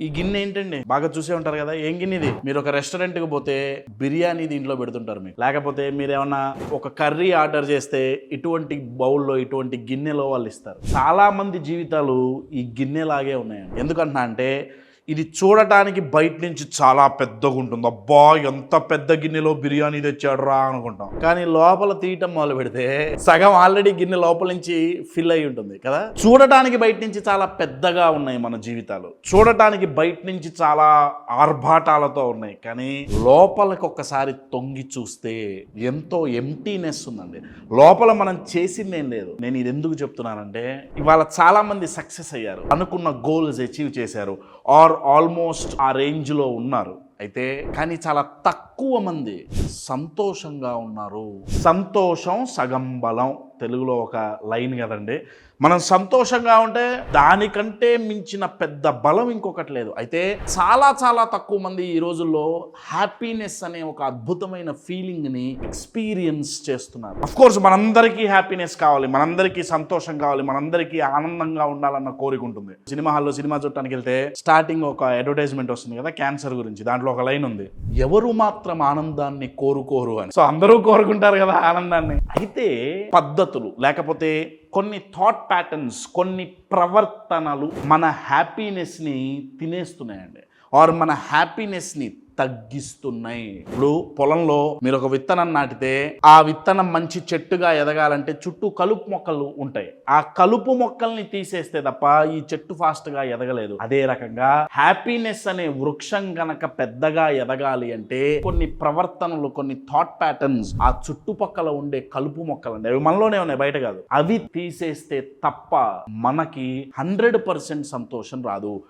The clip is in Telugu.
ఈ గిన్నె ఏంటండి బాగా చూసే ఉంటారు కదా, ఏం గిన్నె ఇది? మీరు ఒక రెస్టారెంట్ కి పోతే బిర్యానీ దీంట్లో పెడుతుంటారు మీకు, లేకపోతే మీరు ఏమన్నా ఒక కర్రీ ఆర్డర్ చేస్తే ఇటువంటి బౌల్లో ఇటువంటి గిన్నెలో వాళ్ళు ఇస్తారు. చాలా మంది జీవితాలు ఈ గిన్నెలాగే ఉన్నాయండి. ఎందుకంటున్నా అంటే ఇది చూడటానికి బయట నుంచి చాలా పెద్దగా ఉంటుంది, అబ్బా ఎంత పెద్ద గిన్నెలో బిర్యానీ తెచ్చాడు రా అనుకుంటాం. కానీ లోపల తీయటం మొదలు పెడితే సగం ఆల్రెడీ గిన్నె లోపల నుంచి ఫిల్ అయి ఉంటుంది కదా. చూడటానికి బయట నుంచి చాలా పెద్దగా ఉన్నాయి మన జీవితాలు, చూడటానికి బయట నుంచి చాలా ఆర్భాటాలతో ఉన్నాయి, కానీ లోపలికి ఒక్కసారి తొంగి చూస్తే ఎంతో ఎంటీనెస్ ఉందండి. లోపల మనం చేసింది ఏం లేదు. నేను ఇది ఎందుకు చెప్తున్నానంటే ఇవాళ చాలా మంది సక్సెస్ అయ్యారు, అనుకున్న గోల్స్ అచీవ్ చేశారు, ఆల్మోస్ట్ ఆ రేంజ్లో ఉన్నారు. అయితే కానీ చాలా తక్కువ మంది సంతోషంగా ఉన్నారు. సంతోషం సగం బలం, తెలుగులో ఒక లైన్ కదండి. మనం సంతోషంగా ఉంటే దానికంటే మించిన పెద్ద బలం ఇంకొకటి లేదు. అయితే చాలా చాలా తక్కువ మంది ఈ రోజుల్లో హ్యాపీనెస్ అనే ఒక అద్భుతమైన ఫీలింగ్ని ఎక్స్పీరియన్స్ చేస్తున్నారు. అఫ్ కోర్స్ మనందరికీ హ్యాపీనెస్ కావాలి, మనందరికీ సంతోషం కావాలి, మనందరికీ ఆనందంగా ఉండాలన్న కోరిక ఉంటుంది. సినిమా హాల్లో సినిమా చూడటానికి వెళ్తే స్టార్టింగ్ ఒక అడ్వర్టైజ్మెంట్ వస్తుంది కదా క్యాన్సర్ గురించి, దాంట్లో ఒక లైన్ ఉంది, ఎవరు మాత్రం ఆనందాన్ని కోరుకోరు అని. సో అందరూ కోరుకుంటారు కదా ఆనందాన్ని. అయితే పద్ధతులు లేకపోతే కొన్ని థాట్ ప్యాటర్న్స్, కొన్ని ప్రవర్తనలు మన హ్యాపీనెస్ని తినేస్తున్నాయండి, ఆర్ మన హ్యాపీనెస్ని తగ్గిస్తున్నాయి. ఇప్పుడు పొలంలో మీరు ఒక విత్తనం నాటితే ఆ విత్తనం మంచి చెట్టుగా ఎదగాలంటే చుట్టూ కలుపు మొక్కలు ఉంటాయి. ఆ కలుపు మొక్కల్ని తీసేస్తే తప్ప ఈ చెట్టు ఫాస్ట్ గా ఎదగలేదు. అదే రకంగా హ్యాపీనెస్ అనే వృక్షం గనక పెద్దగా ఎదగాలి అంటే కొన్ని ప్రవర్తనలు, కొన్ని థాట్ ప్యాటర్న్స్, ఆ చుట్టుపక్కల ఉండే కలుపు మొక్కలు అండి, అవి మనలోనే ఉన్నాయి, బయట కాదు, అవి తీసేస్తే తప్ప మనకి 100% సంతోషం రాదు.